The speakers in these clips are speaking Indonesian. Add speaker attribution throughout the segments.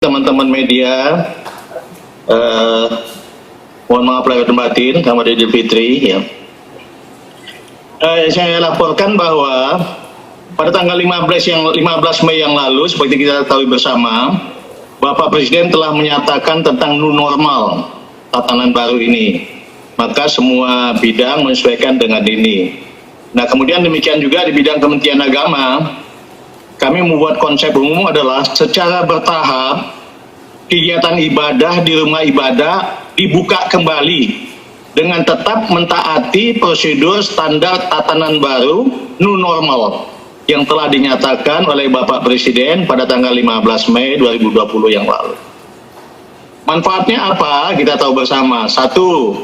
Speaker 1: teman-teman media, mohon maaf lahir dan batin, selamat Idul Fitri. Ya. Saya laporkan bahwa pada tanggal 15 Mei yang lalu, seperti kita ketahui bersama, Bapak Presiden telah menyatakan tentang new normal tatanan baru ini. Maka semua bidang menyesuaikan dengan ini. Nah, kemudian demikian juga di bidang Kementerian Agama, kami membuat konsep umum adalah secara bertahap kegiatan ibadah di rumah ibadah dibuka kembali dengan tetap mentaati prosedur standar tatanan baru new normal yang telah dinyatakan oleh Bapak Presiden pada tanggal 15 Mei 2020 yang lalu. Manfaatnya apa? Kita tahu bersama. Satu,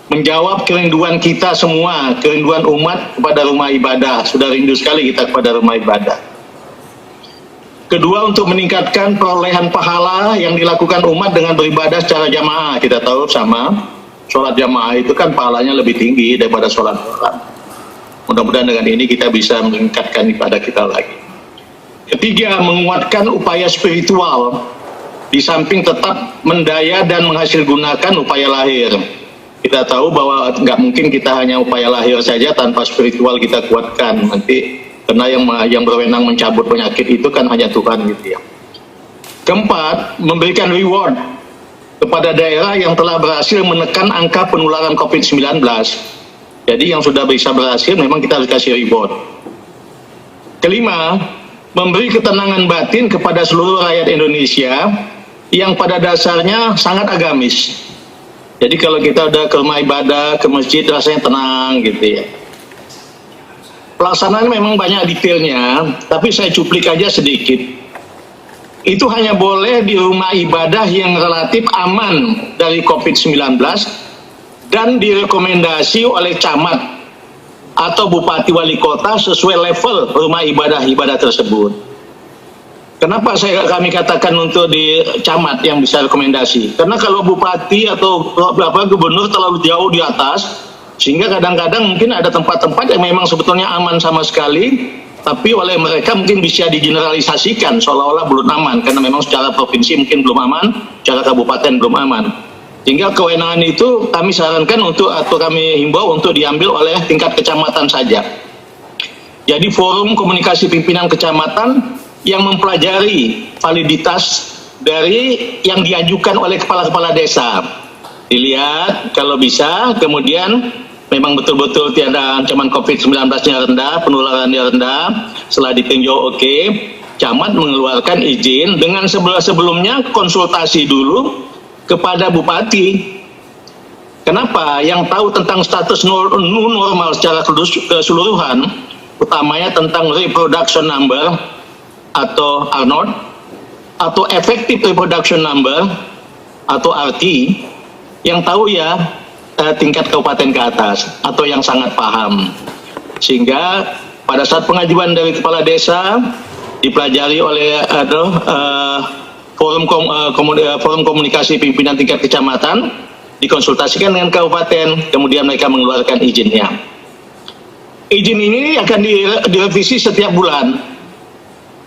Speaker 1: menjawab kerinduan kita semua, kerinduan umat kepada rumah ibadah. Sudah rindu sekali kita kepada rumah ibadah. Kedua, untuk meningkatkan perolehan pahala yang dilakukan umat dengan beribadah secara jamaah. Kita tahu sama, sholat jamaah itu kan pahalanya lebih tinggi daripada sholat orang. Mudah-mudahan dengan ini kita bisa meningkatkan ibadah kita lagi. Ketiga, menguatkan upaya spiritual di samping tetap mendaya dan menghasilgunakan upaya lahir. Kita tahu bahwa nggak mungkin kita hanya upaya lahir saja tanpa spiritual kita kuatkan. Nanti karena yang berwenang mencabut penyakit itu kan hanya Tuhan gitu ya. Keempat, memberikan reward kepada daerah yang telah berhasil menekan angka penularan COVID-19. Jadi yang sudah bisa berhasil memang kita harus kasih reward. Kelima, memberi ketenangan batin kepada seluruh rakyat Indonesia yang pada dasarnya sangat agamis. Jadi kalau kita udah ke rumah ibadah, ke masjid, rasanya tenang gitu ya. Pelaksanaan memang banyak detailnya, tapi saya cuplik aja sedikit. Itu hanya boleh di rumah ibadah yang relatif aman dari COVID-19 dan direkomendasi oleh camat atau bupati wali kota sesuai level rumah ibadah tersebut. Kenapa kami katakan untuk di camat yang bisa rekomendasi? Karena kalau bupati atau gubernur terlalu jauh di atas, sehingga kadang-kadang mungkin ada tempat-tempat yang memang sebetulnya aman sama sekali, tapi oleh mereka mungkin bisa digeneralisasikan seolah-olah belum aman, karena memang secara provinsi mungkin belum aman, secara kabupaten belum aman. Sehingga kewenangan itu kami sarankan atau kami himbau untuk diambil oleh tingkat kecamatan saja. Jadi forum komunikasi pimpinan kecamatan yang mempelajari validitas dari yang diajukan oleh kepala-kepala desa. Dilihat kalau bisa, kemudian memang betul-betul tiada ancaman COVID-19-nya rendah, penularannya rendah, setelah ditinjau oke, camat mengeluarkan izin dengan sebelumnya konsultasi dulu kepada bupati. Kenapa? Yang tahu tentang status new normal secara keseluruhan, utamanya tentang reproduction number atau R0, atau effective reproduction number atau RT, yang tahu ya tingkat kabupaten ke atas atau yang sangat paham. Sehingga pada saat pengajuan dari kepala desa dipelajari oleh forum komunikasi pimpinan tingkat kecamatan, dikonsultasikan dengan kabupaten, kemudian mereka mengeluarkan izinnya. Izin ini akan direvisi setiap bulan.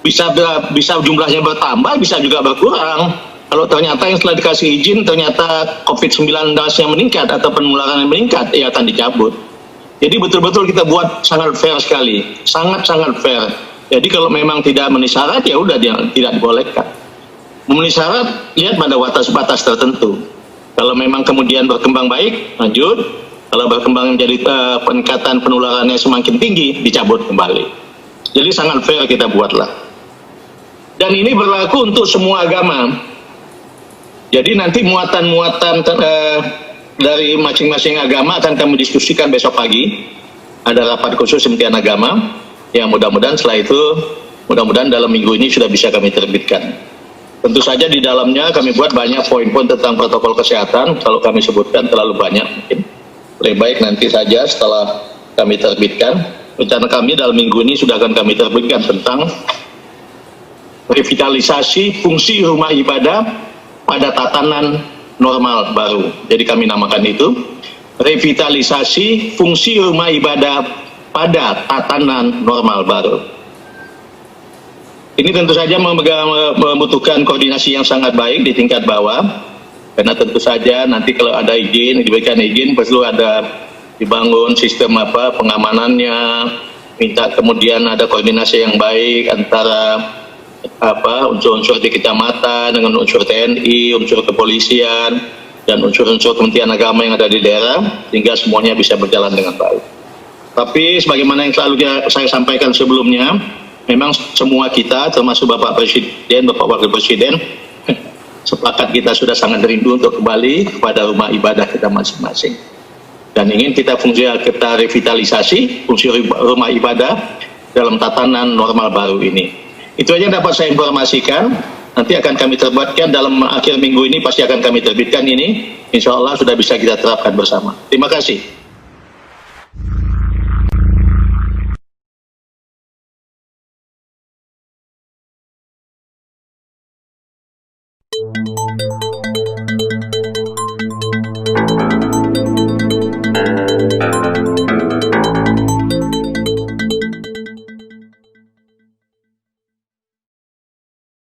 Speaker 1: Bisa jumlahnya bertambah, bisa juga berkurang. Kalau ternyata yang setelah dikasih izin ternyata COVID-19-nya meningkat atau penularannya meningkat, ya akan dicabut. Jadi betul-betul kita buat sangat fair sekali, sangat-sangat fair. Jadi kalau memang tidak memenuhi syarat, ya udah dia tidak dibolehkan. Memenuhi syarat, lihat pada batas-batas tertentu. Kalau memang kemudian berkembang baik, lanjut. Kalau berkembang menjadi peningkatan penularannya semakin tinggi, dicabut kembali. Jadi sangat fair kita buatlah. Dan ini berlaku untuk semua agama. Jadi nanti muatan-muatan dari masing-masing agama akan kami diskusikan besok pagi. Ada rapat khusus Kementerian Agama. Ya mudah-mudahan setelah itu, mudah-mudahan dalam minggu ini sudah bisa kami terbitkan. Tentu saja di dalamnya kami buat banyak poin-poin tentang protokol kesehatan. Kalau kami sebutkan terlalu banyak mungkin. Lebih baik nanti saja setelah kami terbitkan. Rencana kami dalam minggu ini sudah akan kami terbitkan tentang revitalisasi fungsi rumah ibadah pada tatanan normal baru. Jadi kami namakan itu revitalisasi fungsi rumah ibadah pada tatanan normal baru. Ini tentu saja membutuhkan koordinasi yang sangat baik di tingkat bawah, karena tentu saja nanti kalau ada izin, diberikan izin, perlu ada dibangun sistem pengamanannya, minta kemudian ada koordinasi yang baik antara unsur-unsur di kecamatan dengan unsur TNI, unsur kepolisian, dan unsur-unsur Kementerian Agama yang ada di daerah, sehingga semuanya bisa berjalan dengan baik. Tapi sebagaimana yang selalu saya sampaikan sebelumnya, memang semua kita, termasuk Bapak Presiden, Bapak Wakil Presiden, sepakat kita sudah sangat rindu untuk kembali kepada rumah ibadah kita masing-masing. Dan ingin kita revitalisasi fungsi rumah ibadah dalam tatanan normal baru ini. Itu aja yang dapat saya informasikan. Nanti akan kami terbitkan dalam akhir minggu ini, pasti akan kami terbitkan ini. Insya Allah sudah bisa kita terapkan bersama. Terima kasih.